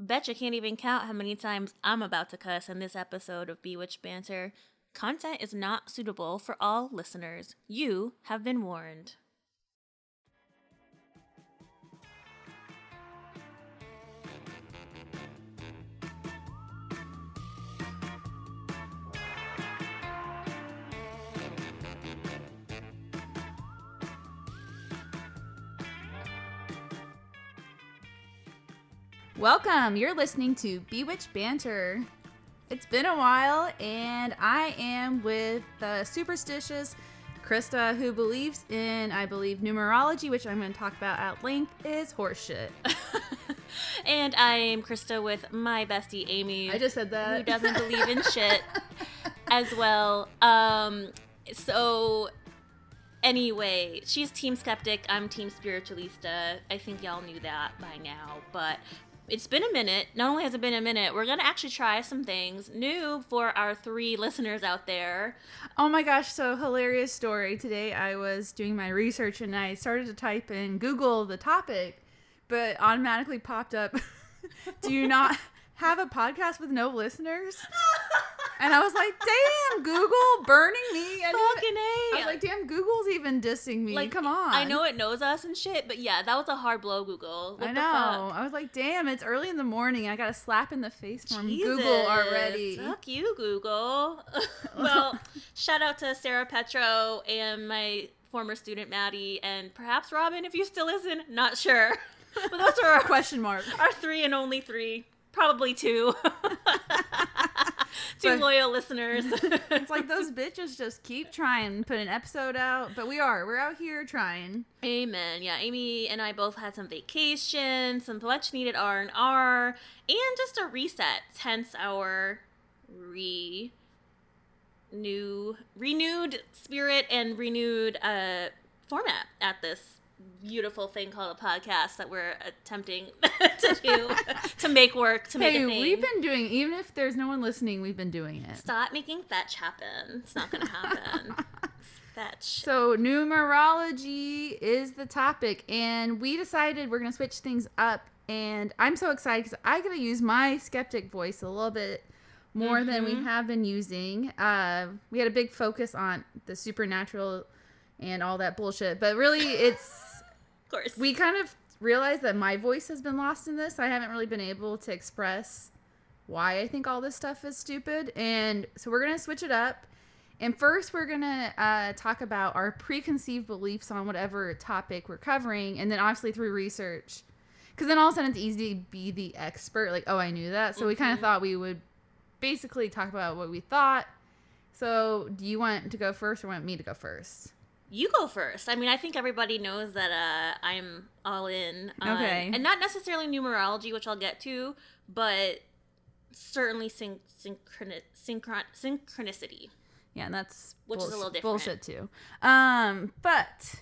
Bet you can't even count how many times I'm about to cuss in this episode of Bewitched Banter. Content is not suitable for all listeners. You have been warned. Welcome. You're listening to Bewitched Banter. It's been a while, and I am with the superstitious Krista, who believes in, I believe, numerology, which I'm going to talk about at length, is horseshit. And I'm Krista with my bestie, Amy. I just said that. Who doesn't believe in shit as well. So anyway, she's Team Skeptic. I'm Team Spiritualista. I think y'all knew that by now, but it's been a minute. Not only has it been a minute, we're going to actually try some things new for our 3 listeners out there. Oh my gosh, so hilarious story. Today I was doing my research and I started to type in Google the topic, but automatically popped up, do you not have a podcast with no listeners? And I was like, damn, Google, burning me. I was like, damn, Google's even dissing me. Like, come on. I know it knows us and shit, but yeah, that was a hard blow, Google. What I the know. fuck? I was like, damn, it's early in the morning. I got a slap in the face from Jesus. Google already. Fuck you, Google. Well, shout out to Sarah Petro and my former student, Maddie, and perhaps Robin, if you still listen. Not sure. But those are our question mark. Our 3 and only 3. Probably 2. 2 loyal listeners. It's like those bitches just keep trying to put an episode out, but we're out here trying. Amen. Yeah, Amy and I both had some vacation, some much needed R&R, and just a reset. Hence our renewed spirit and renewed format at this beautiful thing called a podcast that we're attempting to do, to make work, to make a thing. We've been doing, even if there's no one listening, we've been doing it. Stop making fetch happen. It's not going to happen. Fetch. So numerology is the topic, and we decided we're going to switch things up, and I'm so excited because I get to use my skeptic voice a little bit more than we have been using. We had a big focus on the supernatural and all that bullshit, but really it's of course, we kind of realized that my voice has been lost in this. I haven't really been able to express why I think all this stuff is stupid, and so we're gonna switch it up. And first, we're gonna talk about our preconceived beliefs on whatever topic we're covering, and then obviously through research, because then all of a sudden it's easy to be the expert. Like, oh, I knew that. So we kind of thought we would basically talk about what we thought. So, do you want to go first, or want me to go first? You go first. I mean, I think everybody knows that I'm all in. Okay. And not necessarily numerology, which I'll get to, but certainly synchronicity. Yeah, and that's which is a little different. Bullshit too. But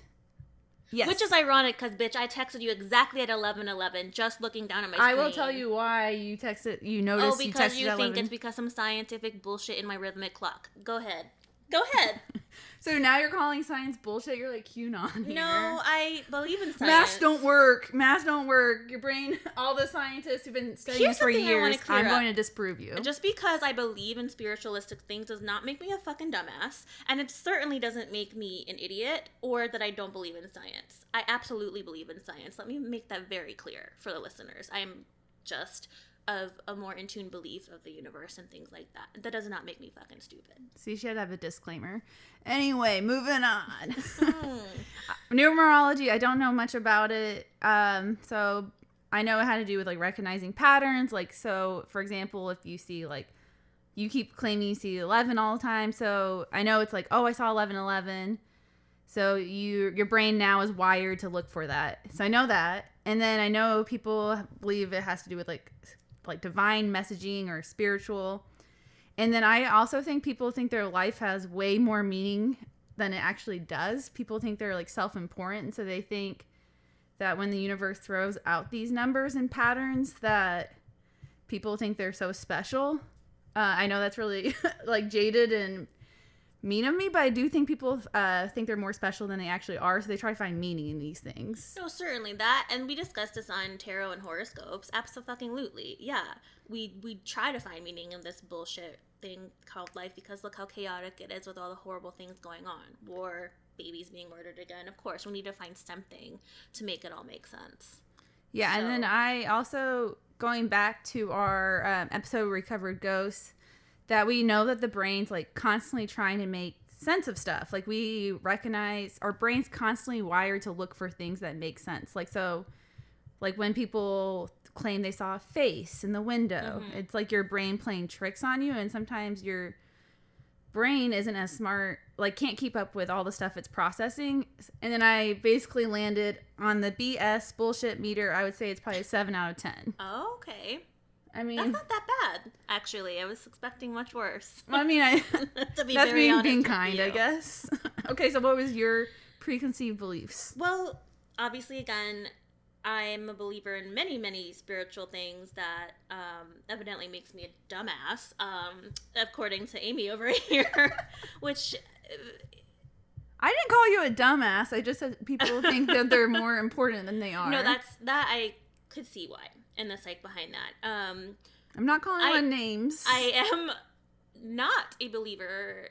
yes. Which is ironic because, bitch, I texted you exactly at 11:11, just looking down at my screen. I will tell you why you texted. You noticed you texted at 11. Oh, because you think it's because some scientific bullshit in my rhythmic clock. Go ahead. Go ahead. So now you're calling science bullshit? You're like QAnon here. No, I believe in science. Math don't work. Math don't work. Your brain, all the scientists who've been studying this for years, I'm going to disprove you. Just because I believe in spiritualistic things does not make me a fucking dumbass. And it certainly doesn't make me an idiot or that I don't believe in science. I absolutely believe in science. Let me make that very clear for the listeners. I am just of a more in tune belief of the universe and things like that. That does not make me fucking stupid. See, she had to have a disclaimer. Anyway, moving on. Numerology, I don't know much about it. So I know it had to do with like recognizing patterns. Like, so for example, if you see like, you keep claiming you see 11 all the time. So I know it's like, oh, I saw 11:11. So your brain now is wired to look for that. So I know that. And then I know people believe it has to do with like divine messaging or spiritual. And then I also think people think their life has way more meaning than it actually does. People think they're like self-important. So they think that when the universe throws out these numbers and patterns that people think they're so special. I know that's really like jaded and mean of me, but I do think people think they're more special than they actually are, so they try to find meaning in these things. No, certainly that, and we discussed this on tarot and horoscopes. Absolutely, yeah. We try to find meaning in this bullshit thing called life because look how chaotic it is with all the horrible things going on. War, babies being murdered again. Of course, we need to find something to make it all make sense. Yeah, So, and then I also, going back to our episode where we covered ghosts, that we know that the brain's like constantly trying to make sense of stuff. Like we recognize our brain's constantly wired to look for things that make sense. Like so, like when people claim they saw a face in the window, it's like your brain playing tricks on you, and sometimes your brain isn't as smart, like can't keep up with all the stuff it's processing. And then I basically landed on the BS bullshit meter. I would say it's probably a 7 out of 10. oh, okay. I mean, That's not that bad, actually. I was expecting much worse. I mean, to be that's very honest being with kind, you. I guess. Okay, so what was your preconceived beliefs? Well, obviously, again, I'm a believer in many, many spiritual things that evidently makes me a dumbass, according to Amy over here, which... I didn't call you a dumbass. I just said people think that they're more important than they are. No, that I could see why, and the psych behind that. I'm not calling on names. I am not a believer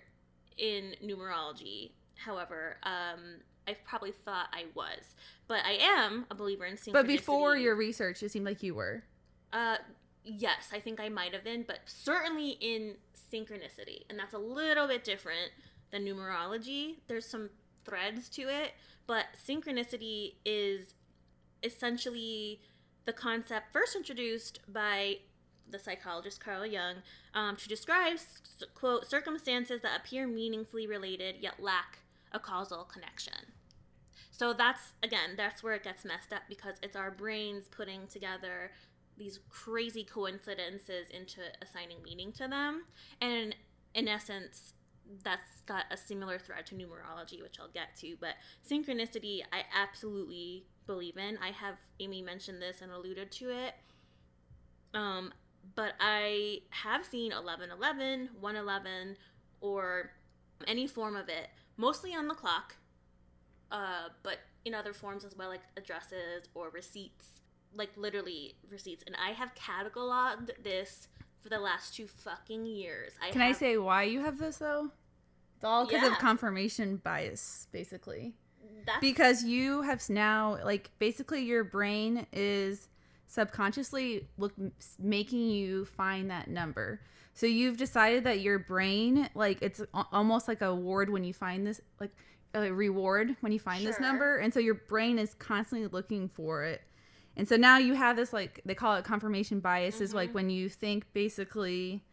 in numerology. However, I probably thought I was, but I am a believer in synchronicity. But before your research, it seemed like you were. Yes, I think I might have been, but certainly in synchronicity, and that's a little bit different than numerology. There's some threads to it, but synchronicity is essentially the concept first introduced by the psychologist Carl Jung to describe, quote, circumstances that appear meaningfully related yet lack a causal connection. So that's where it gets messed up, because it's our brains putting together these crazy coincidences into assigning meaning to them. And in essence, that's got a similar thread to numerology, which I'll get to. But synchronicity, I absolutely believe in. I have Amy mentioned this and alluded to it. But I have seen 1111, 111, or any form of it, mostly on the clock, but in other forms as well, like addresses or receipts, like literally receipts. And I have cataloged this for the last 2 fucking years. Can I say why you have this, though? It's all because of confirmation bias, basically. Because you have now, like, basically your brain is subconsciously making you find that number. So you've decided that your brain, like, it's almost like a reward when you find this, like, a reward when you find this number. And so your brain is constantly looking for it. And so now you have this, like, they call it confirmation bias, is like when you think basically,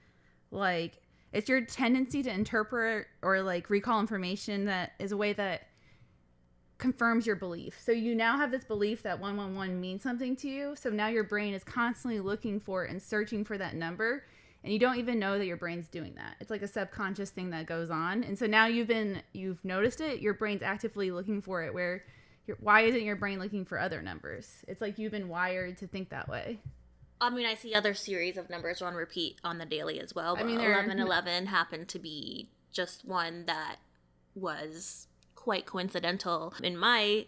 like, it's your tendency to interpret or, like, recall information that is a way that confirms your belief. So you now have this belief that 111 means something to you. So now your brain is constantly looking for it and searching for that number. And you don't even know that your brain's doing that. It's like a subconscious thing that goes on. And so now you've noticed it. Your brain's actively looking for it, where why isn't your brain looking for other numbers? It's like you've been wired to think that way. I mean, I see other series of numbers on repeat on the daily as well. But 1111 happened to be just one that was quite coincidental in my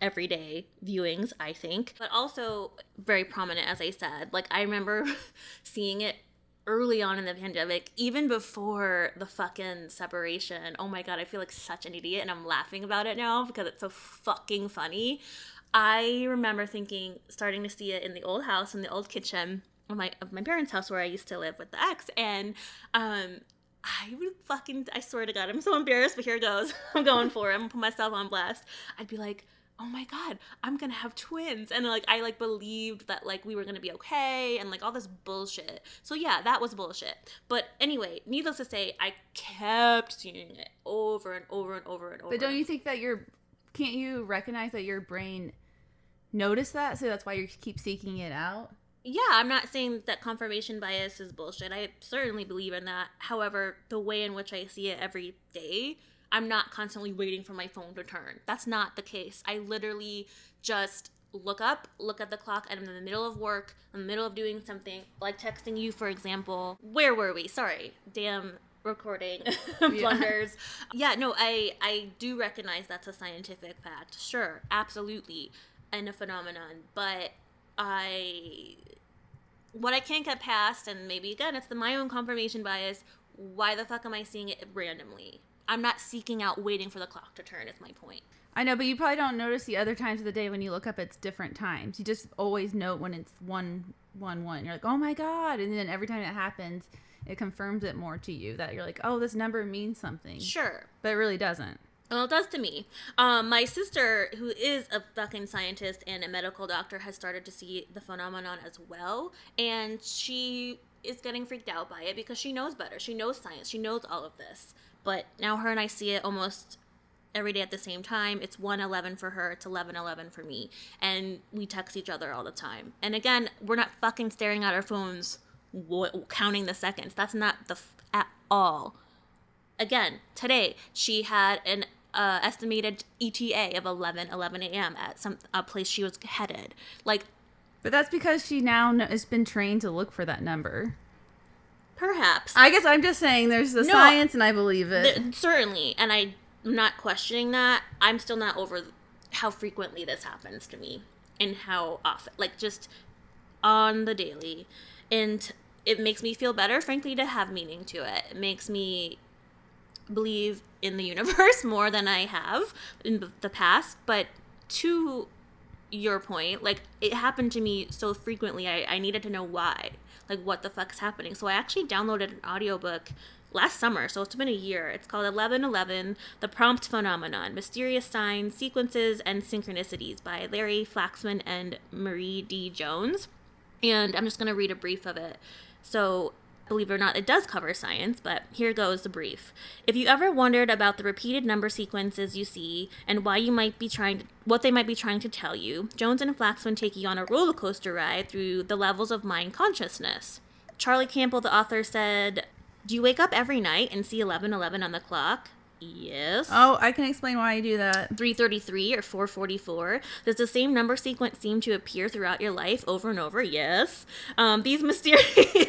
everyday viewings, I think. But also very prominent, as I said. Like, I remember seeing it early on in the pandemic, even before the fucking separation. Oh my god, I feel like such an idiot, and I'm laughing about it now because it's so fucking funny. I remember starting to see it in the old house, in the old kitchen of my parents' house where I used to live with the ex, and I swear to God, I'm so embarrassed, but here it goes. I'm going for it. I'm gonna put myself on blast. I'd be like, oh my god, I'm gonna have twins, and like I like believed that like we were gonna be okay, and like all this bullshit. So yeah, that was bullshit. But anyway, needless to say, I kept seeing it over and over and over and over. But don't you think that can't you recognize that your brain noticed that, so that's why you keep seeking it out? Yeah, I'm not saying that confirmation bias is bullshit. I certainly believe in that. However, the way in which I see it every day, I'm not constantly waiting for my phone to turn. That's not the case. I literally just look up, look at the clock, and I'm in the middle of work, in the middle of doing something, like texting you, for example. Where were we? Sorry. Damn recording Yeah. blunders. Yeah, no, I do recognize that's a scientific fact. Sure, absolutely, and a phenomenon. But I, what I can't get past, and maybe again, it's my own confirmation bias. Why the fuck am I seeing it randomly? I'm not seeking out, waiting for the clock to turn. Is my point. I know, but you probably don't notice the other times of the day when you look up. It's different times. You just always note when it's 111. You're like, oh my god, and then every time it happens, it confirms it more to you that you're like, oh, this number means something. Sure. But it really doesn't. Well, it does to me. My sister, who is a fucking scientist and a medical doctor, has started to see the phenomenon as well, and she is getting freaked out by it because she knows better. She knows science. She knows all of this. But now her and I see it almost every day at the same time. It's 1:11 for her. It's 11:11 for me, and we text each other all the time. And again, we're not fucking staring at our phones, counting the seconds. That's not at all. Again, today she had an estimated ETA of 11 a.m. at a place she was headed. Like, But that's because she now has been trained to look for that number. perhaps. I guess I'm just saying there's the science and I believe it. Certainly, and I'm not questioning that. I'm still not over how frequently this happens to me and how often. Like, just on the daily. And it makes me feel better, frankly, to have meaning to it. It makes me believe in the universe more than I have in the past. But to your point, like, it happened to me so frequently, I needed to know why. Like, what the fuck's happening? So I actually downloaded an audiobook last summer, so it's been a year. It's called 11:11, The Prompt Phenomenon, Mysterious Signs, Sequences, and Synchronicities by Larry Flaxman and Marie D. Jones. And I'm just going to read a brief of it. So, believe it or not, it does cover science, but here goes the brief. If you ever wondered about the repeated number sequences you see and what they might be trying to tell you, Jones and Flaxman take you on a roller coaster ride through the levels of mind consciousness. Charlie Campbell, the author, said, "Do you wake up every night and see 11:11 on the clock?" Yes. Oh, I can explain why I do that. 3:33 or 4:44. Does the same number sequence seem to appear throughout your life over and over? Yes. These mysterious...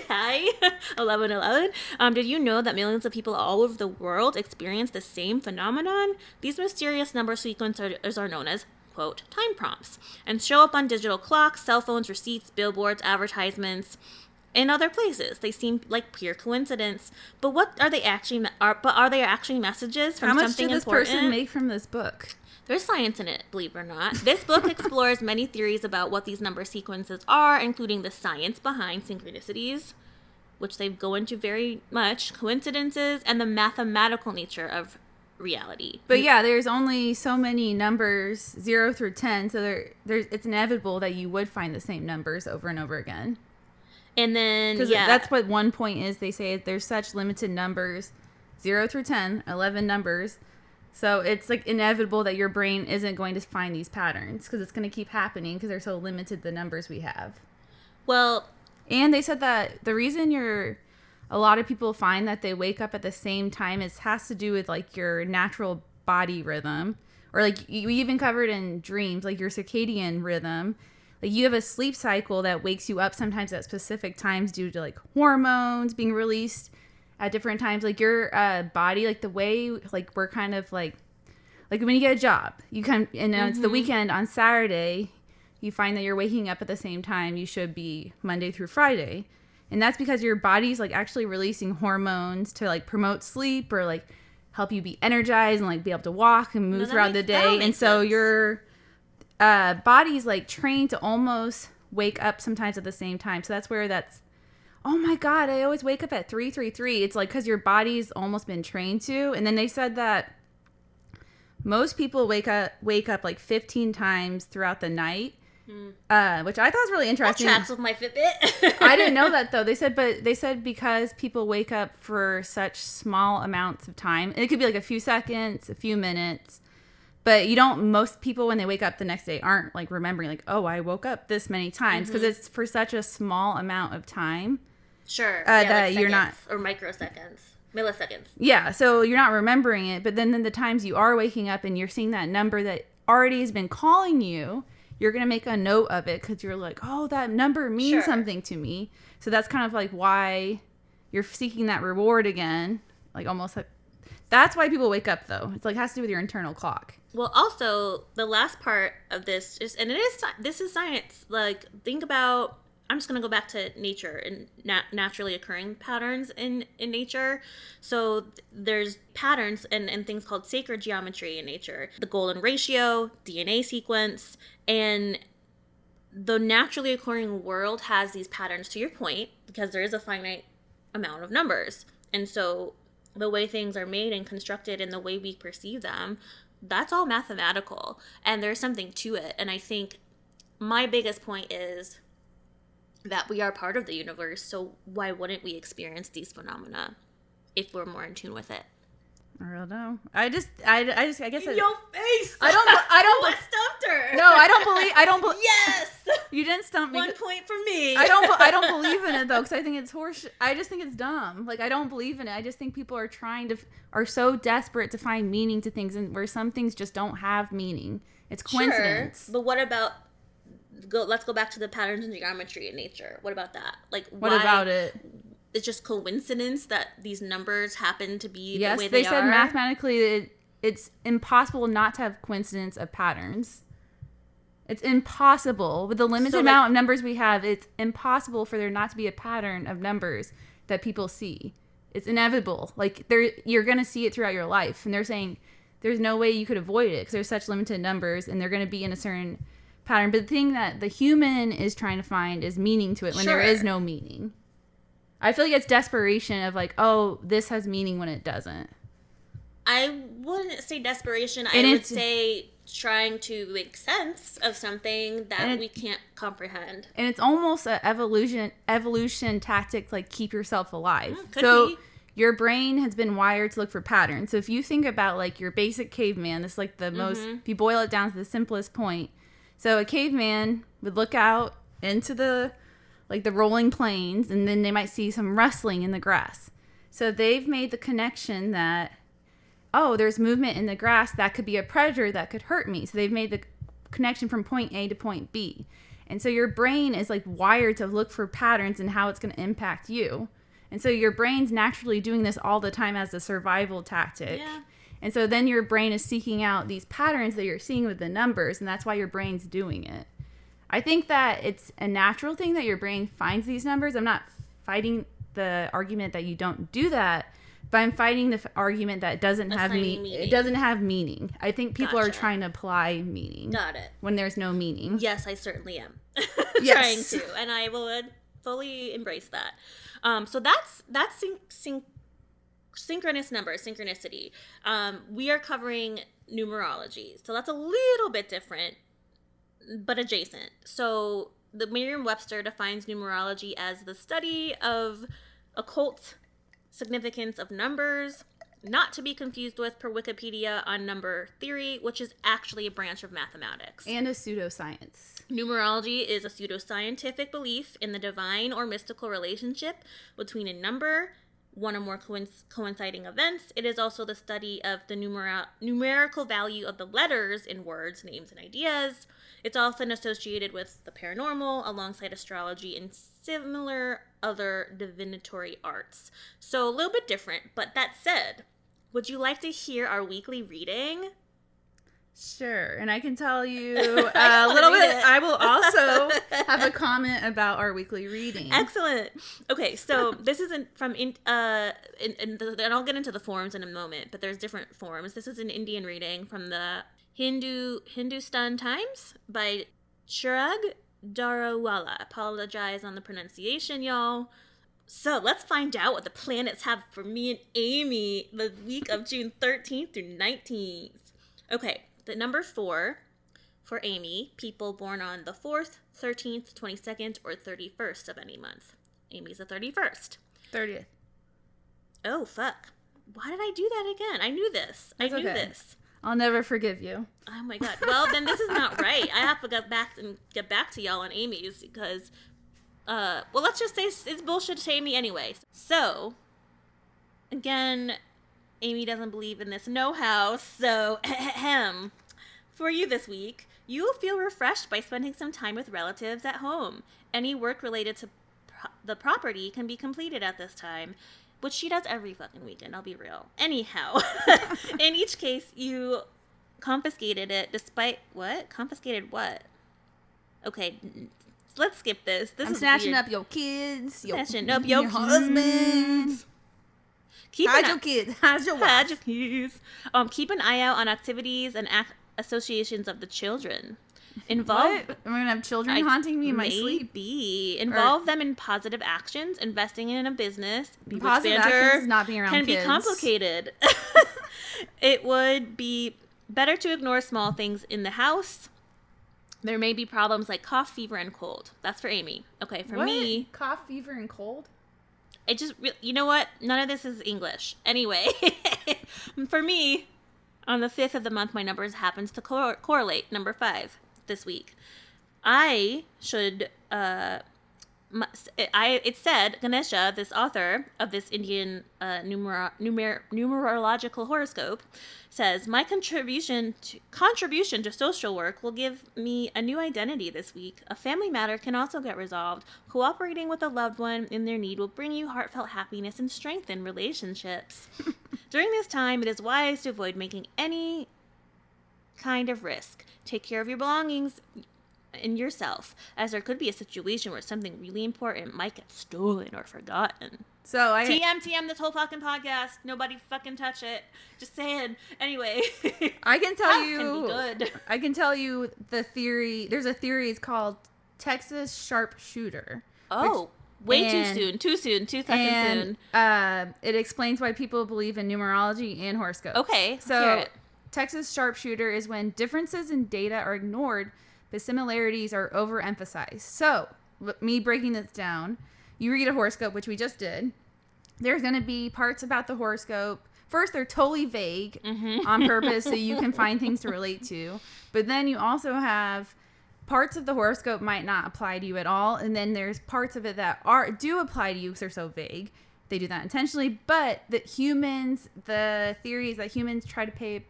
Hi. 11:11. Did you know that millions of people all over the world experience the same phenomenon? These mysterious number sequences are known as, quote, time prompts, and show up on digital clocks, cell phones, receipts, billboards, advertisements, in other places. They seem like pure coincidence. But what are they actually? Are they actually messages from something important? How much did this person make from this book? There's science in it, believe it or not. This book explores many theories about what these number sequences are, including the science behind synchronicities, which they go into very much, coincidences, and the mathematical nature of reality. But yeah, there's only so many numbers, 0 through 10, so it's inevitable that you would find the same numbers over and over again. And then, because that's what one point is. They say there's such limited numbers, 0 through 10, 11 numbers. So it's like inevitable that your brain isn't going to find these patterns because it's going to keep happening because they're so limited, the numbers we have. Well, and they said that the reason a lot of people find that they wake up at the same time has to do with like your natural body rhythm, or like you even covered in dreams, like your circadian rhythm. Like you have a sleep cycle that wakes you up sometimes at specific times due to like hormones being released at different times. Like your body, like the way, like we're kind of like when you get a job, you come and it's the weekend on Saturday, you find that you're waking up at the same time you should be Monday through Friday. And that's because your body's like actually releasing hormones to like promote sleep or like help you be energized and like be able to walk and move throughout the day. And so your body's like trained to almost wake up sometimes at the same time. So that's where oh my God, I always wake up at 3:33. It's like because your body's almost been trained to. And then they said that most people wake up like 15 times throughout the night. Which I thought was really interesting. That tracks with my Fitbit. I didn't know that though. They said because people wake up for such small amounts of time, and it could be like a few seconds, a few minutes, but most people when they wake up the next day aren't like remembering like, oh, I woke up this many times, because it's for such a small amount of time. Sure. That like you're not, or microseconds, milliseconds. Yeah, so you're not remembering it, but then the times you are waking up and you're seeing that number that already has been calling you, you're going to make a note of it because you're like, oh, that number means something to me. So that's kind of like why you're seeking that reward again Like almost. That's why people wake up though. It's like has to do with your internal clock. Well, also the last part of this is, and this is science. Like, think about. I'm just gonna go back to nature and naturally occurring patterns in nature. So there's patterns and things called sacred geometry in nature. The golden ratio, DNA sequence, and the naturally occurring world has these patterns. To your point, because there is a finite amount of numbers, and so the way things are made and constructed and the way we perceive them, that's all mathematical, and there's something to it. And I think my biggest point is that we are part of the universe, so why wouldn't we experience these phenomena if we're more in tune with it? I don't know. I guess In your face. I don't I stumped her. No, I don't believe. Yes. You didn't stump me. 1 point for me. I don't believe in it though, because I think it's horse. I just think it's dumb. Like I don't believe in it. I just think people are so desperate to find meaning to things, and where some things just don't have meaning. It's coincidence. Sure, but what about? Let's go back to the patterns and geometry in nature. What about that? Like, what about it? It's just coincidence that these numbers happen to be yes, the way they are? Yes, they said mathematically it's impossible not to have coincidence of patterns. It's impossible. With the limited amount of numbers we have, it's impossible for there not to be a pattern of numbers that people see. It's inevitable. Like, you're going to see it throughout your life. And they're saying there's no way you could avoid it because there's such limited numbers and they're going to be in a certain pattern. But the thing that the human is trying to find is meaning to it when there is no meaning. I feel like it's desperation of like, oh, this has meaning when it doesn't. I wouldn't say desperation. I would say trying to make sense of something that we can't comprehend. And it's almost an evolution tactic, like keep yourself alive. Could be. Your brain has been wired to look for patterns. So if you think about like your basic caveman, this is like the most, if you boil it down to the simplest point. So a caveman would look out into the rolling plains, and then they might see some rustling in the grass. So they've made the connection that, oh, there's movement in the grass. That could be a predator that could hurt me. So they've made the connection from point A to point B. And so your brain is like wired to look for patterns and how it's going to impact you. And so your brain's naturally doing this all the time as a survival tactic. Yeah. And so then your brain is seeking out these patterns that you're seeing with the numbers, and that's why your brain's doing it. I think that it's a natural thing that your brain finds these numbers. I'm not fighting the argument that you don't do that, but I'm fighting the argument that it doesn't have meaning. It doesn't have meaning. I think people are trying to apply meaning. Got it. When there's no meaning. Yes, I certainly am. Trying to, and I will fully embrace that. So that's synchronous numbers, synchronicity. We are covering numerology, so that's a little bit different, but adjacent. So the Merriam-Webster defines numerology as the study of occult significance of numbers, not to be confused with, per Wikipedia, on number theory, which is actually a branch of mathematics. And a pseudoscience. Numerology is a pseudoscientific belief in the divine or mystical relationship between a number, one or more coinciding events. It is also the study of the numerical value of the letters in words, names, and ideas. It's often associated with the paranormal alongside astrology and similar other divinatory arts. So a little bit different, but that said, would you like to hear our weekly reading? Sure, and I can tell you a little bit. I will also have a comment about our weekly reading. Excellent. Okay, so this isn't from and I'll get into the forums in a moment, but there's different forums. This is an Indian reading from the Hindustan Times by Chirag Darawala. Apologize on the pronunciation, y'all. So let's find out what the planets have for me and Amy the week of June 13th through 19th. Okay. The number 4 for Amy, people born on the 4th, 13th, 22nd, or 31st of any month. Amy's the 31st. 30th. Oh, fuck. Why did I do that again? I knew this. I knew this. I'll never forgive you. Oh my god. Well, then this is not right. I have to get back to y'all on Amy's because, well, let's just say it's bullshit to Amy anyway. So, again, Amy doesn't believe in this know-how, so for you this week, you will feel refreshed by spending some time with relatives at home. Any work related to the property can be completed at this time. which she does every fucking weekend, I'll be real. Anyhow, in each case, you confiscated it despite what? Confiscated what? Okay, let's skip this. This I'm is snatching weird. up your kids. Snatching up your husbands. Hide your kids. Hide your Hide wife. your kids. Keep an eye out on activities and associations of the children. What? Am I going to have children haunting me in my sleep? Maybe. Involve them in positive actions. Investing in a business. Positive actions is not being around can kids. be complicated. It would be better to ignore small things in the house. There may be problems like cough, fever, and cold. That's for Amy. Okay, for me... Cough, fever, and cold? It just... You know what? None of this is English. Anyway, for me, on the 5th of the month, my numbers happens to correlate. Number 5 this week. I should... it said Ganesha, this author of this Indian numerological horoscope, says my contribution to social work will give me a new identity this week. A family matter can also get resolved. Cooperating with a loved one in their need will bring you heartfelt happiness and strengthen relationships. During this time, it is wise to avoid making any kind of risk. Take care of your belongings in yourself, as there could be a situation where something really important might get stolen or forgotten. So TM this whole fucking podcast. Nobody fucking touch it. Just saying. Anyway, I can tell Can be good. I can tell you the theory. There's a theory. It's called Texas sharpshooter. Oh, way too soon. Too soon. 2 seconds soon. It explains why people believe in numerology and horoscopes. Okay, so let's hear it. Texas sharpshooter is when differences in data are ignored, but similarities are overemphasized. So, me breaking this down, you read a horoscope, which we just did. There's going to be parts about the horoscope. First, they're totally vague on purpose so you can find things to relate to. But then you also have parts of the horoscope might not apply to you at all. And then there's parts of it that do apply to you because they're so vague. They do that intentionally. But the theory is that humans try to pay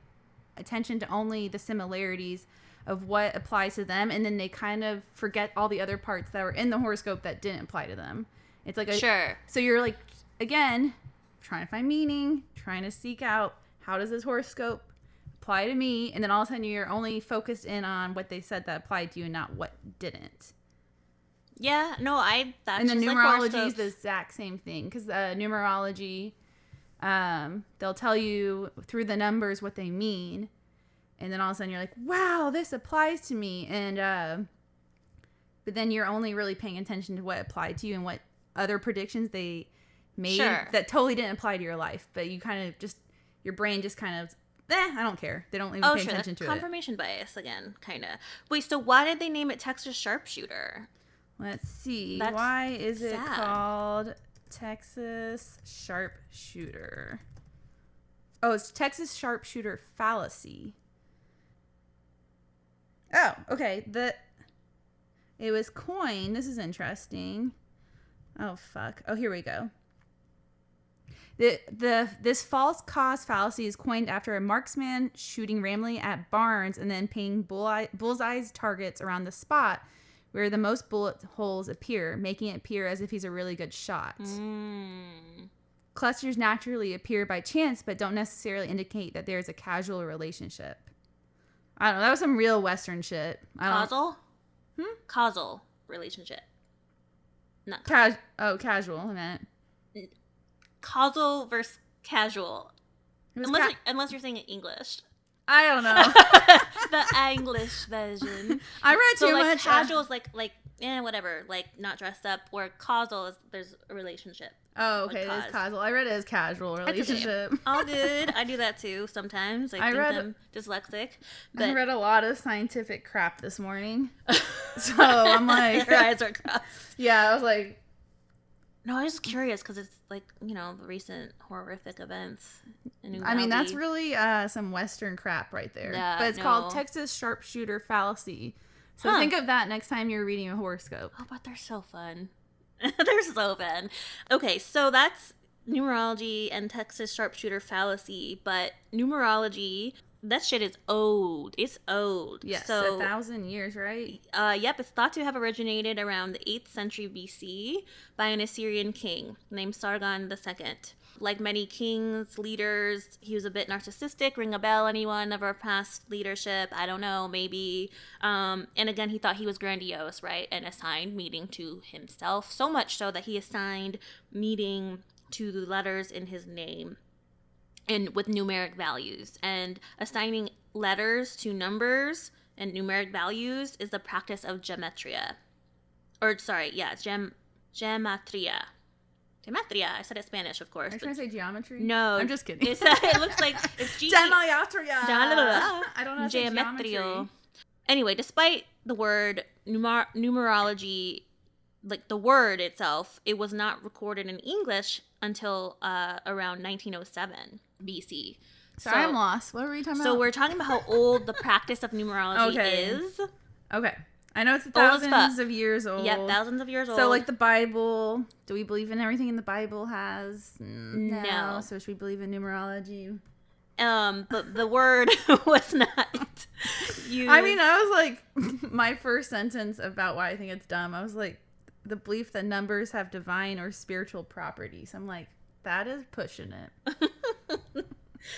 attention to only the similarities of what applies to them, and then they kind of forget all the other parts that were in the horoscope that didn't apply to them. It's like sure. So you're like, again, trying to find meaning, trying to seek out how does this horoscope apply to me, and then all of a sudden you're only focused in on what they said that applied to you and not what didn't. Yeah, no, that's and then just numerology like is the exact same thing, because numerology, they'll tell you through the numbers what they mean. And then all of a sudden you're like, wow, this applies to me. And, but then you're only really paying attention to what applied to you and what other predictions they made that totally didn't apply to your life. But you kind of your brain just kind of, I don't care. They don't even pay attention to it. Confirmation bias again, kind of. Wait, so why did they name it Texas Sharpshooter? Let's see. That's why is sad. It called Texas Sharpshooter? Oh, it's Texas Sharpshooter Fallacy. Oh, okay. It was coined. This is interesting. Oh, fuck. Oh, here we go. This false cause fallacy is coined after a marksman shooting randomly at barns and then pinging bullseye targets around the spot where the most bullet holes appear, making it appear as if he's a really good shot. Clusters naturally appear by chance, but don't necessarily indicate that there's a casual relationship. I don't know. That was some real Western shit. Causal? Causal relationship. Not casual, I meant. Causal versus casual. Unless you're saying it English. I don't know. The English version. I read too much. Casual is like whatever, like not dressed up. Or causal is there's a relationship. Oh, okay, it is causal. I read it as casual relationship. All good. I do that too sometimes. I'm dyslexic. But I read a lot of scientific crap this morning. So I'm like... Your eyes are crossed. Yeah, I was like... No, I was just curious because it's like, the recent horrific events in Uvalde. I mean, that's really some Western crap right there. Yeah, but it's called Texas Sharpshooter Fallacy. So think of that next time you're reading a horoscope. Oh, but they're so fun. They're so fun. Okay, so that's numerology and Texas Sharpshooter Fallacy, but numerology that shit is old. It's old. Yes, So 1,000 years, right? Yep, it's thought to have originated around the 8th century BC by an Assyrian king named Sargon II. Like many kings, leaders, he was a bit narcissistic. Ring a bell, anyone of our past leadership? I don't know, maybe. And again, he thought he was grandiose, right? And assigned meaning to himself. So much so that he assigned meaning to the letters in his name and with numeric values. And assigning letters to numbers and numeric values is the practice of gematria. Gematria. Gematria. I said it in Spanish, of course. Are you trying to say geometry? No. I'm just kidding. It looks like it's G. Gematria. I don't know how to say geometry. Anyway, despite the word numerology, like the word itself, it was not recorded in English until around 1907 BC. So I'm lost. What are we talking about? So we're talking about how old the practice of numerology is. Okay. I know it's thousands of years old. Yeah, thousands of years old. So like the Bible, do we believe in everything in the Bible has? No. So should we believe in numerology? But the word was not used. I mean, I was like, my first sentence about why I think it's dumb, I was like, the belief that numbers have divine or spiritual properties. I'm like, that is pushing it.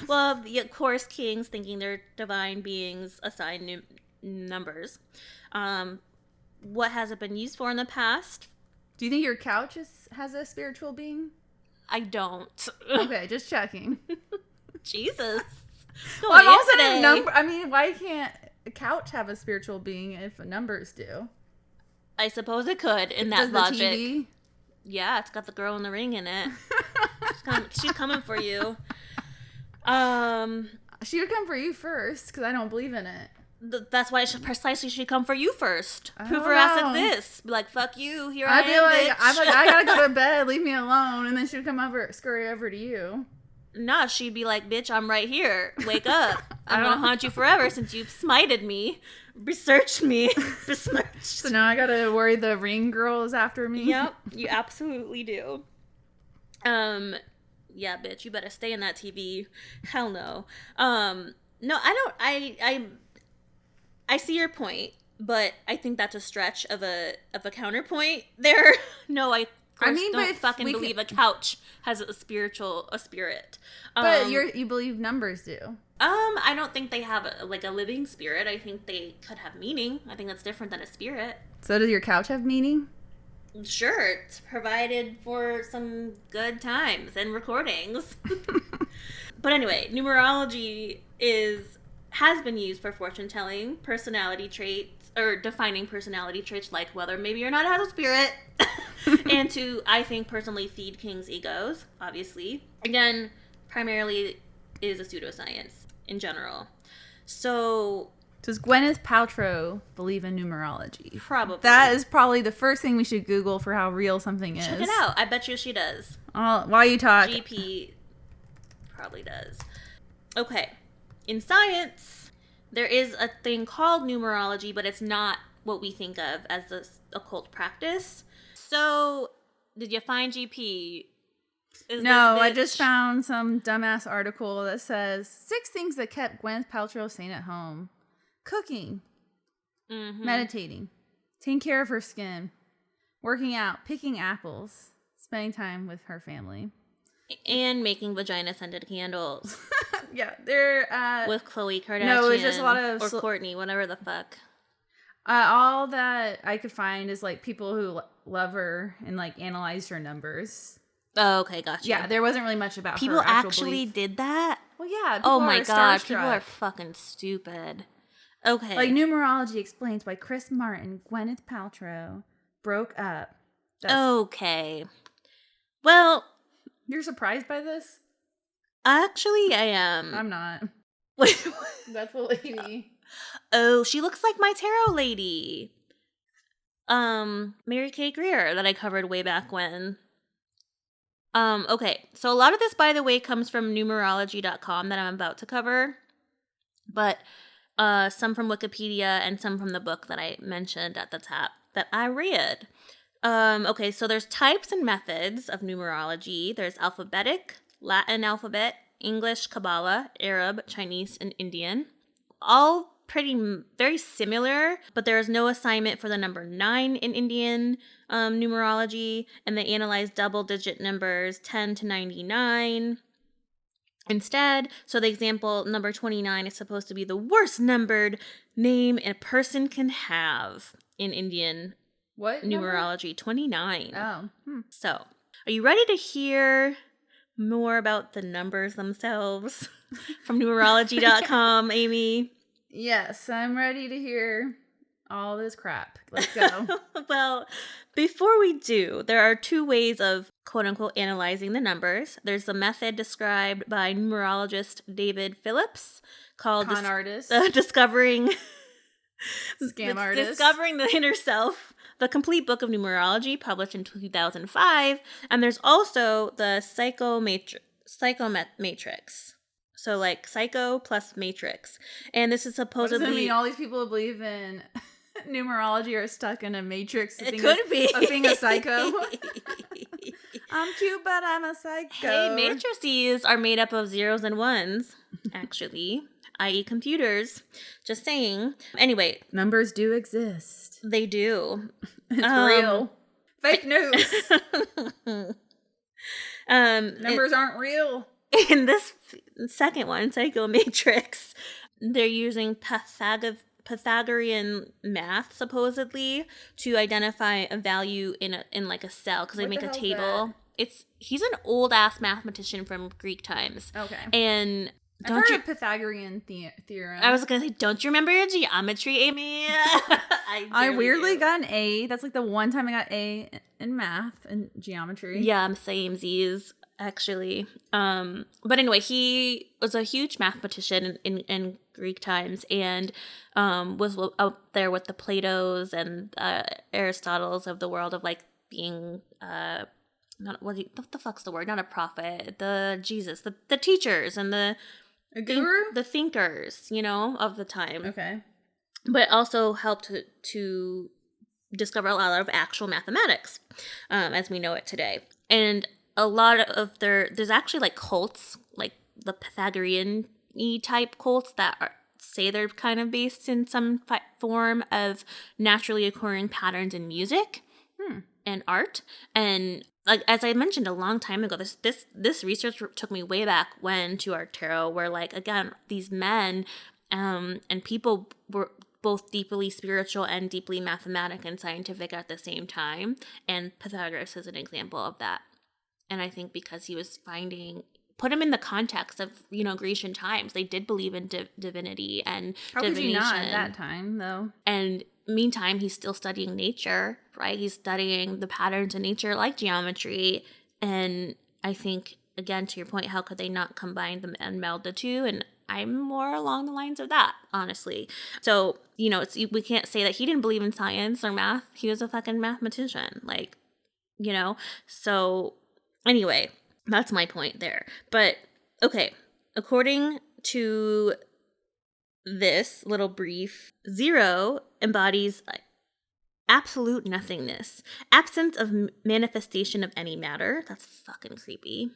Well, of course, kings thinking they're divine beings assign numbers. What has it been used for in the past? Do you think your couch has a spiritual being? I don't. Okay, just checking. Jesus. I'm also a number. I mean, why can't a couch have a spiritual being if numbers do? I suppose it could in that logic. The TV? Yeah, it's got the girl in the ring in it. She's coming for you. She would come for you first because I don't believe in it. That's why she should come for you first. Prove her ass like this. Be like, fuck you. Here I am, bitch. I'm like, I gotta go to bed. Leave me alone. And then she would come over, scurry over to you. Nah, she'd be like, bitch, I'm right here. Wake up. I'm gonna haunt you forever since you've smited me, researched me, besmirched. So now I gotta worry the ring girl is after me. Yep, you absolutely do. Yeah, bitch, you better stay in that TV. Hell no. No, I don't. I see your point, but I think that's a stretch of a counterpoint there. No, I don't fucking believe a couch has a spirit. But you believe numbers do. I don't think they have a living spirit. I think they could have meaning. I think that's different than a spirit. So does your couch have meaning? Sure, it's provided for some good times and recordings. But anyway, numerology has been used for fortune telling, personality traits, or defining personality traits like whether maybe or not it has a spirit, and to, I think, personally feed kings' egos, obviously. Again, primarily is a pseudoscience in general. So does Gwyneth Paltrow believe in numerology? Probably. That is probably the first thing we should Google for how real something is. Check it out. I bet you she does. While you talk. GP probably does. Okay. In science, there is a thing called numerology, but it's not what we think of as this occult practice. So, did you find GP? No, I just found some dumbass article that says 6 things that kept Gwyneth Paltrow sane at home. Cooking, meditating, taking care of her skin, working out, picking apples, spending time with her family. And making vagina-scented candles. Yeah, they're with Khloe Kardashian. No, it's just a lot of or Courtney, whatever the fuck. All that I could find is like people who love her and like analyzed her numbers. Oh, okay, gotcha. Yeah, there wasn't really much about people her actual actually belief. Did that. Well, yeah. Oh my god, people are fucking stupid. Okay. Like numerology explains why Chris Martin, Gwyneth Paltrow broke up. Okay. Well, you're surprised by this? Actually, I am. I'm not. That's the lady. Oh, she looks like my tarot lady. Mary Kay Greer that I covered way back when. Okay. So a lot of this, by the way, comes from numerology.com that I'm about to cover. But some from Wikipedia and some from the book that I mentioned at the top that I read. Okay, so there's types and methods of numerology. There's alphabetic, Latin alphabet, English, Kabbalah, Arab, Chinese, and Indian. All very similar, but there is no assignment for the number 9 in Indian numerology, and they analyze double-digit numbers 10 to 99 instead. So the example number 29 is supposed to be the worst numbered name a person can have in Indian numerology. Number? 29. Oh. So, are you ready to hear more about the numbers themselves from numerology.com, Amy? Yes, I'm ready to hear all this crap. Let's go. Well, before we do, there are 2 ways of quote-unquote analyzing the numbers. There's the method described by numerologist David Phillips called Con artist. Discovering Scam artist. Discovering the Inner Self, the complete book of numerology, published in 2005. And there's also the psychomatrix. So like psycho plus matrix. And this is supposedly... What does that mean? All these people who believe in numerology are stuck in a matrix. It could be. Of being a psycho. I'm cute, but I'm a psycho. Hey, matrices are made up of zeros and ones, actually, i.e. computers. Just saying. Anyway. Numbers do exist. They do. It's real. Fake news. Numbers aren't real. In this second one, psychomatrix, they're using Pythagorean math, supposedly, to identify a value in like a cell, because they make a table. He's an old ass mathematician from Greek times. Okay. And I've heard of Pythagorean theorem. I was gonna say, don't you remember your geometry, Amy? I weirdly got an A. That's like the one time I got A in math and geometry. Yeah, I'm same Z's. Actually. But anyway, he was a huge mathematician in Greek times, and was out there with the Platos and Aristotles of the world, of like being what the fuck's the word? Not a prophet. The teachers and the guru? The thinkers, of the time. Okay. But also helped to discover a lot of actual mathematics, as we know it today. And a lot of there's actually like cults, like the Pythagorean-y type cults that say they're kind of based in some form of naturally occurring patterns in music and art. And like, as I mentioned a long time ago, this research took me way back when to our tarot, where like, again, these men and people were both deeply spiritual and deeply mathematic and scientific at the same time. And Pythagoras is an example of that. And I think because he was put him in the context of, Grecian times, they did believe in divinity and How divination. How could you not at that time, though? And meantime, he's still studying nature, right? He's studying the patterns in nature, like geometry. And I think, again, to your point, how could they not combine them and meld the two? And I'm more along the lines of that, honestly. So, we can't say that he didn't believe in science or math. He was a fucking mathematician, So anyway, that's my point there. But, okay, according to this little brief, 0 embodies absolute nothingness, absence of manifestation of any matter. That's fucking creepy.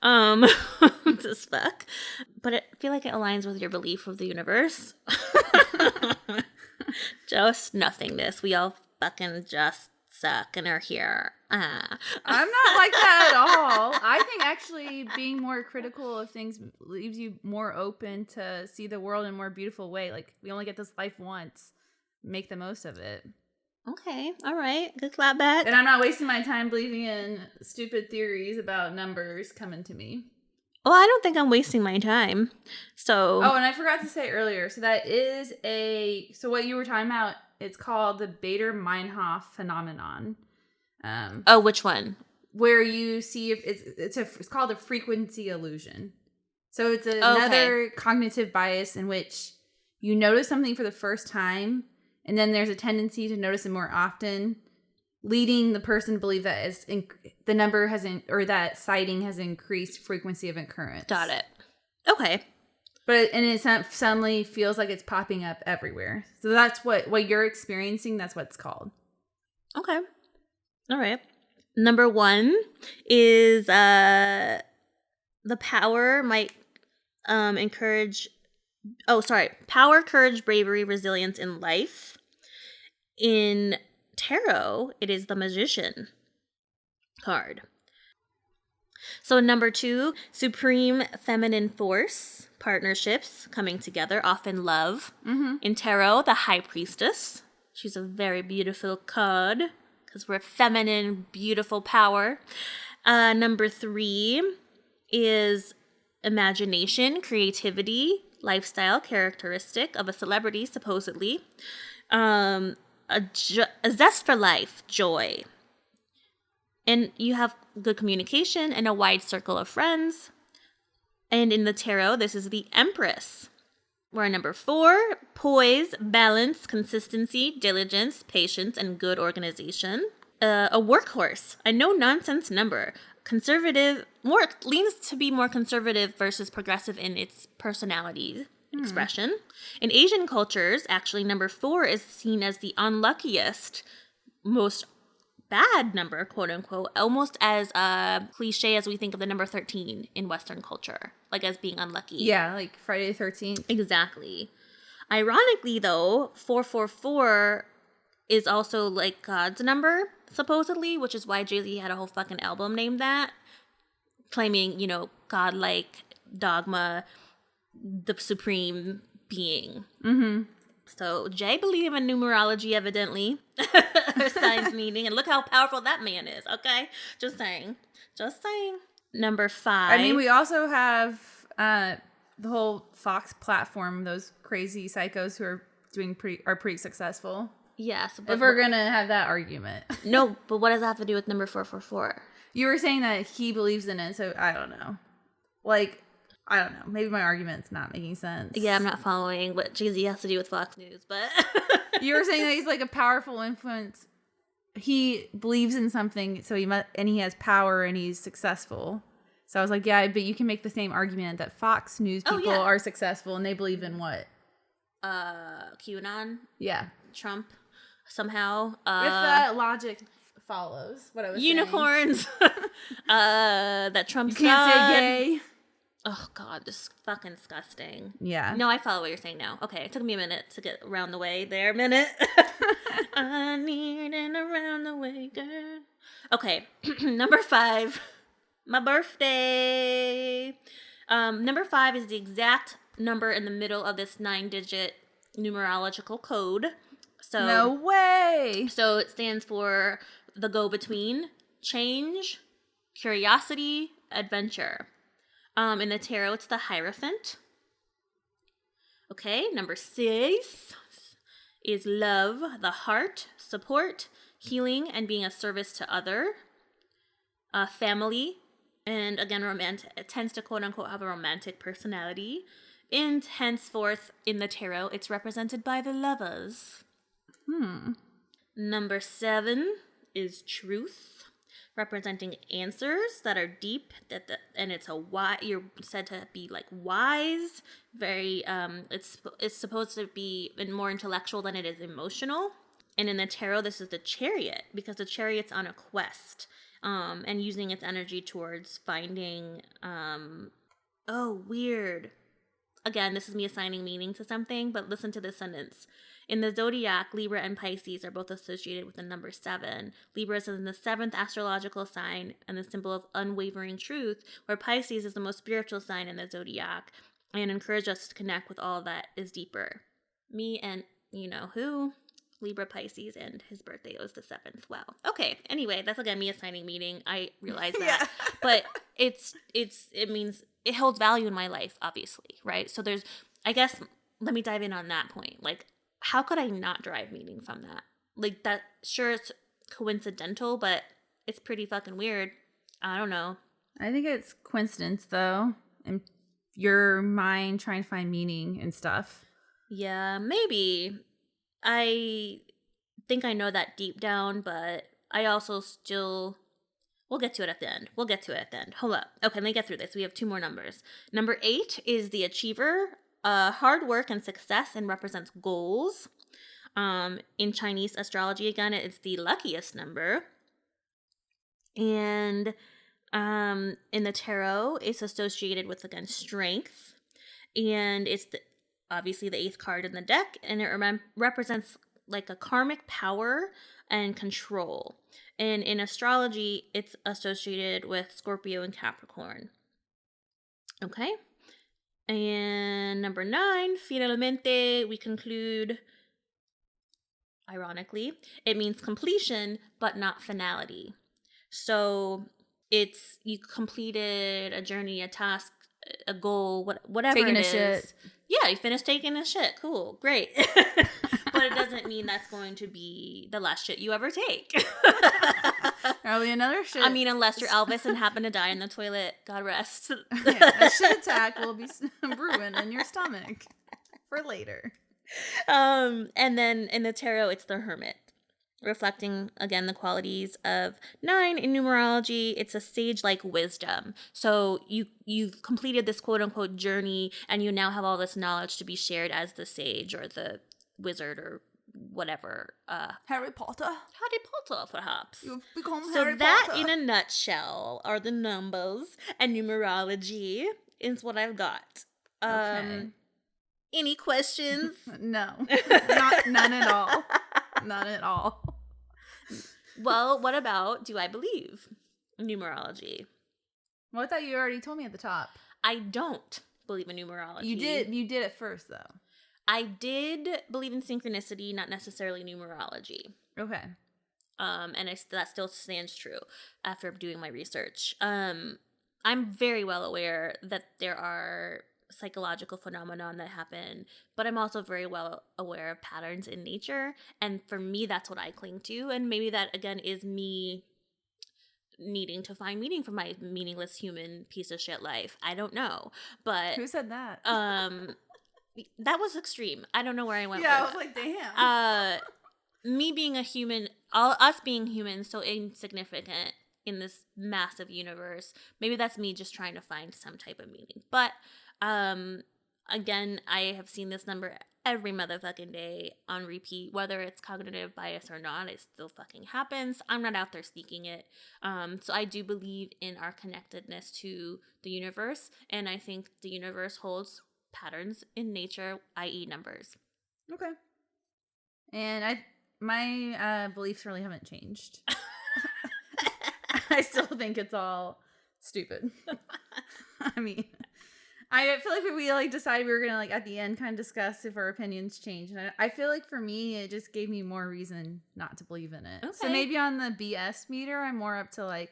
As fuck. But I feel like it aligns with your belief of the universe. Just nothingness. We all fucking just suck and are here. I'm not like that at all. I think actually being more critical of things leaves you more open to see the world in a more beautiful way. Like, we only get this life once. Make the most of it. Okay, all right. Good clap back. And I'm not wasting my time believing in stupid theories about numbers coming to me. Well, I don't think I'm wasting my time. So. Oh, and I forgot to say earlier. So that is so what you were talking about, it's called the Bader-Meinhof phenomenon. Which one? Where you see if it's called a frequency illusion. So it's another cognitive bias in which you notice something for the first time, and then there's a tendency to notice it more often, leading the person to believe that the number that sighting has increased frequency of occurrence. Got it. Okay. But it suddenly feels like it's popping up everywhere. So that's what you're experiencing. That's what it's called. Okay. All right. Number 1 is the the power might encourage. Oh, sorry. Power, courage, bravery, resilience in life. In tarot, it is the Magician card. So number 2, supreme feminine force, partnerships coming together, often love. Mm-hmm. In tarot, the High Priestess. She's a very beautiful card because we're feminine, beautiful power. Number 3 is imagination, creativity, lifestyle characteristic of a celebrity, supposedly. A zest for life, joy. And you have good communication and a wide circle of friends. And in the tarot, this is the Empress. We're on number 4, poise, balance, consistency, diligence, patience, and good organization. A workhorse, a no-nonsense number. Conservative, more leans to be more conservative versus progressive in its personality expression. In Asian cultures, actually, number 4 is seen as the unluckiest, most bad number, quote unquote, almost as cliche as we think of the number 13 in Western culture, like as being unlucky. Yeah, like Friday the 13th. Exactly. Ironically, though, 444 is also like God's number, supposedly, which is why Jay-Z had a whole fucking album named that, claiming, godlike dogma, the supreme being. Mm-hmm. So Jay believed in numerology, evidently. Signs meaning. And look how powerful that man is, okay? Just saying. Just saying. Number 5. I mean, we also have the whole Fox platform, those crazy psychos who are pretty successful. Yes. But If we're going to have that argument. No, but what does that have to do with number 444? You were saying that he believes in it, so I don't know. Like, I don't know. Maybe my argument's not making sense. Yeah, I'm not following what Jay-Z has to do with Fox News, but... You were saying that he's like a powerful influence. He believes in something, so he has power and he's successful. So I was like, yeah, but you can make the same argument that Fox News people are successful and they believe in what? QAnon? Yeah. Trump, somehow. If that logic follows what I was unicorns. saying. That Trump's You can't God. say gay. Oh, God, this fucking disgusting. Yeah. No, I follow what you're saying now. Okay, it took me a minute to get around the way there. I need an around the way, girl. Okay, number 5, my birthday. Number 5 is the exact number in the middle of this 9-digit numerological code. So no way. So it stands for the go-between, change, curiosity, adventure. In the tarot, it's the Hierophant. Okay, number 6 is love, the heart, support, healing, and being a service to other. Family, and again, romantic. It tends to quote-unquote have a romantic personality. And henceforth, in the tarot, it's represented by the Lovers. Number 7 is truth, representing answers that are deep, and it's you're said to be like wise, very it's supposed to be more intellectual than it is emotional. And in the tarot, this is the Chariot, because the Chariot's on a quest, and using its energy towards finding weird. Again, this is me assigning meaning to something, but listen to this sentence. In the zodiac, Libra and Pisces are both associated with the number 7. Libra is in the 7th astrological sign and the symbol of unwavering truth, where Pisces is the most spiritual sign in the zodiac and encourage us to connect with all that is deeper. Me and you know who? Libra, Pisces, and his birthday was the 7th. Wow. Okay. Anyway, that's again me assigning meaning. I realize that, but it means it holds value in my life, obviously, right? So I guess, let me dive in on that point. Like, how could I not derive meaning from that? Like, that, sure, it's coincidental, but it's pretty fucking weird. I don't know. I think it's coincidence, though, and your mind trying to find meaning and stuff. Yeah, maybe. I think I know that deep down, but I also still... We'll get to it at the end. Hold up. Okay, let me get through this. We have 2 more numbers. Number 8 is the achiever. Hard work and success, and represents goals. In Chinese astrology, again, it's the luckiest number. And In the tarot, it's associated with, again, strength. And it's obviously the 8th card in the deck. And it represents like a karmic power and control. And in astrology, it's associated with Scorpio and Capricorn. Okay. And number 9, finalmente, we conclude, ironically, it means completion, but not finality. So it's, you completed a journey, a task, a goal, whatever Taking it a is. shit. Yeah, you finished taking a shit. Cool, great. But it doesn't mean that's going to be the last shit you ever take. Probably another shit. I mean, unless you're Elvis and happen to die in the toilet, God rest. A shit attack will be brewing in your stomach for later. And then in the tarot, it's the Hermit, reflecting, again, the qualities of 9 in numerology. It's a sage-like wisdom. So you've completed this quote-unquote journey, and you now have all this knowledge to be shared as the sage or the wizard or whatever. Harry Potter. Harry Potter, perhaps. You've become So Harry that, Potter. in a nutshell, are the numbers and numerology is what I've got. Okay. Any questions? No. None at all. None at all. Well, what about do I believe numerology? Well, I thought you already told me at the top. I don't believe in numerology. You did at first, though. I did believe in synchronicity, not necessarily numerology. Okay. And that still stands true after doing my research. I'm very well aware that there are psychological phenomenon that happen, but I'm also very well aware of patterns in nature. And for me, that's what I cling to. And maybe that, again, is me needing to find meaning for my meaningless human piece of shit life. I don't know. But who said that? That was extreme. I don't know where I went with I was like, damn. Me being a human, us being humans, so insignificant in this massive universe. Maybe that's me just trying to find some type of meaning. But again, I have seen this number every motherfucking day on repeat, whether it's cognitive bias or not. It still fucking happens. I'm not out there seeking it. So I do believe in our connectedness to the universe, and I think the universe holds patterns in nature, i.e. numbers. Okay. And my beliefs really haven't changed. I still think it's all stupid. I mean, I feel like if we decided we were gonna at the end kind of discuss if our opinions change, and I feel like for me it just gave me more reason not to believe in it. Okay. So maybe on the BS meter, I'm more up to a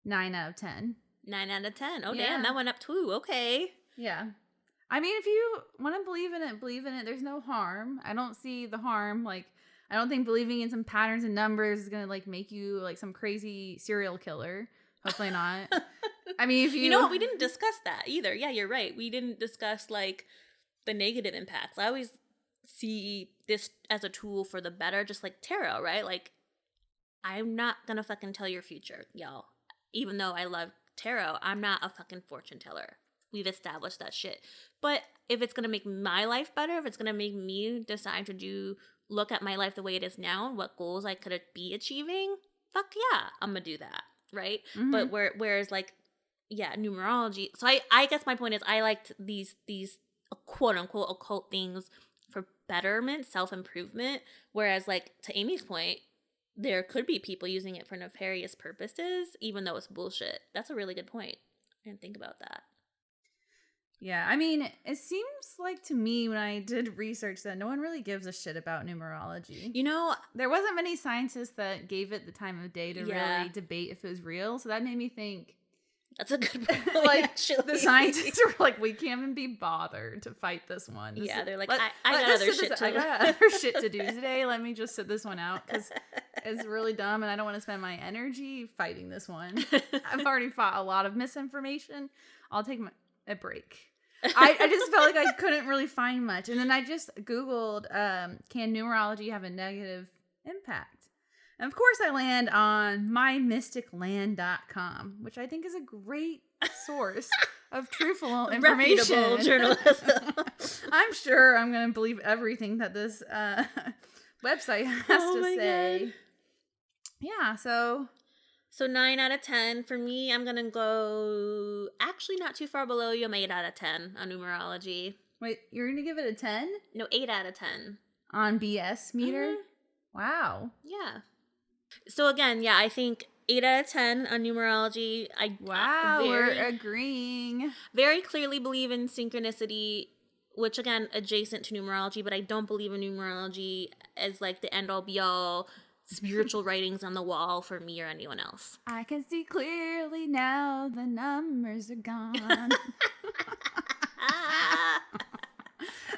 9 out of 10. 9 out of 10. Oh yeah. Damn, that went up too. Okay. Yeah. I mean, if you want to believe in it. There's no harm. I don't see the harm. I don't think believing in some patterns and numbers is going to make you some crazy serial killer. Hopefully not. I mean, if you know what? We didn't discuss that either. Yeah, you're right. We didn't discuss the negative impacts. I always see this as a tool for the better, just like tarot, right? I'm not going to fucking tell your future, y'all. Even though I love tarot, I'm not a fucking fortune teller. We've established that shit. But if it's going to make my life better, if it's going to make me decide to look at my life the way it is now and what goals I could be achieving, fuck yeah, I'm going to do that, right? Mm-hmm. But whereas numerology. So I guess my point is I liked these quote unquote occult things for betterment, self-improvement. Whereas to Amy's point, there could be people using it for nefarious purposes, even though it's bullshit. That's a really good point. I didn't think about that. Yeah, I mean, it seems to me when I did research that no one really gives a shit about numerology. There wasn't many scientists that gave it the time of day to really debate if it was real, so that made me think. That's a good point, actually. The scientists were we can't even be bothered to fight this one. They're I got other shit I got other shit to do today. Let me just sit this one out because it's really dumb and I don't want to spend my energy fighting this one. I've already fought a lot of misinformation. I'll take a break. I just felt I couldn't really find much. And then I just Googled, can numerology have a negative impact? And of course I land on mymysticland.com, which I think is a great source of truthful information. Reputable journalism. I'm sure I'm going to believe everything that this website has to say. God. Yeah, so So 9 out of 10. For me, I'm going to go actually not too far below you. I'm 8 out of 10 on numerology. Wait, you're going to give it a 10? No, 8 out of 10. On BS meter? Mm-hmm. Wow. Yeah. So again, yeah, I think 8 out of 10 on numerology. Wow, we're agreeing. Very clearly believe in synchronicity, which again, adjacent to numerology, but I don't believe in numerology as like the end all be all spiritual writings on the wall for me or anyone else. I can see clearly now the numbers are gone.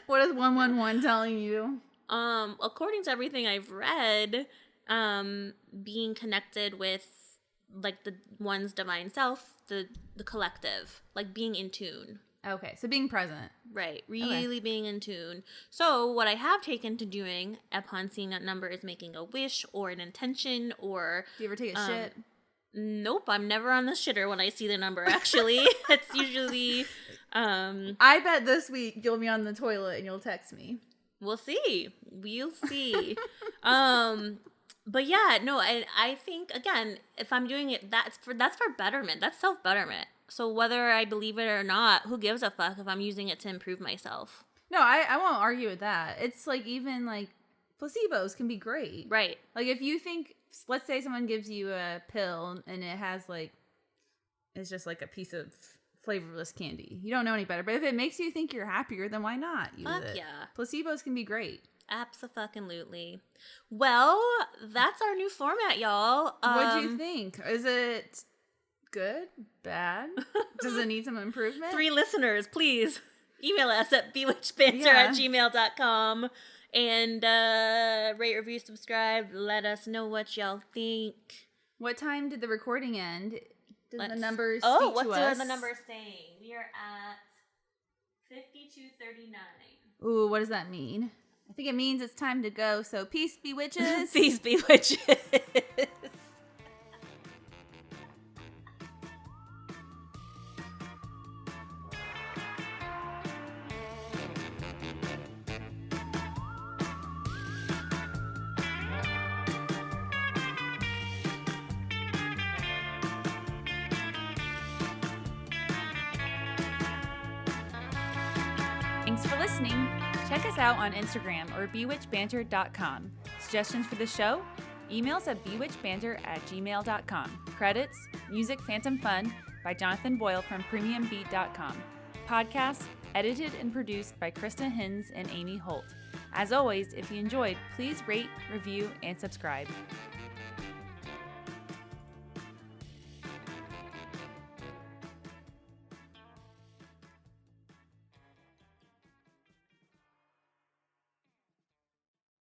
What is 111 telling you? According to everything I've read, being connected with like the one's divine self, the collective, like being in tune. Okay, so being present. Right, really being in tune. So what I have taken to doing upon seeing that number is making a wish or an intention or... Do you ever take a shit? Nope, I'm never on the shitter when I see the number, actually. It's usually... I bet this week you'll be on the toilet and you'll text me. We'll see. We'll see. But yeah, no, I think, again, if I'm doing it, that's for betterment. That's self-betterment. So whether I believe it or not, who gives a fuck if I'm using it to improve myself? No, I won't argue with that. It's like even like placebos can be great. Right. Like if you think, let's say someone gives you a pill and it has like, it's just like a piece of flavorless candy. You don't know any better. But if it makes you think you're happier, then why not use Fuck it? yeah. Placebos can be great. Abso-fucking-lutely. Well, that's our new format, y'all. What do you think? Is it good? Bad? Does it need some improvement? 3 listeners, please email us at bewitchedbanter@gmail.com and rate, review, subscribe. Let us know what y'all think. What time did the recording end? Did the numbers speak to us? What are the numbers saying? We are at 52:39. Ooh, what does that mean? I think it means it's time to go. So peace, bewitches. Peace, bewitches. Thanks for listening. Check us out on Instagram or bewitchedbanter.com. Suggestions for the show? Email us at bewitchedbanter@gmail.com. Credits, music Phantom Fun by Jonathan Boyle from premiumbeat.com. Podcast edited and produced by Krista Hins and Amy Holt. As always, if you enjoyed, please rate, review, and subscribe.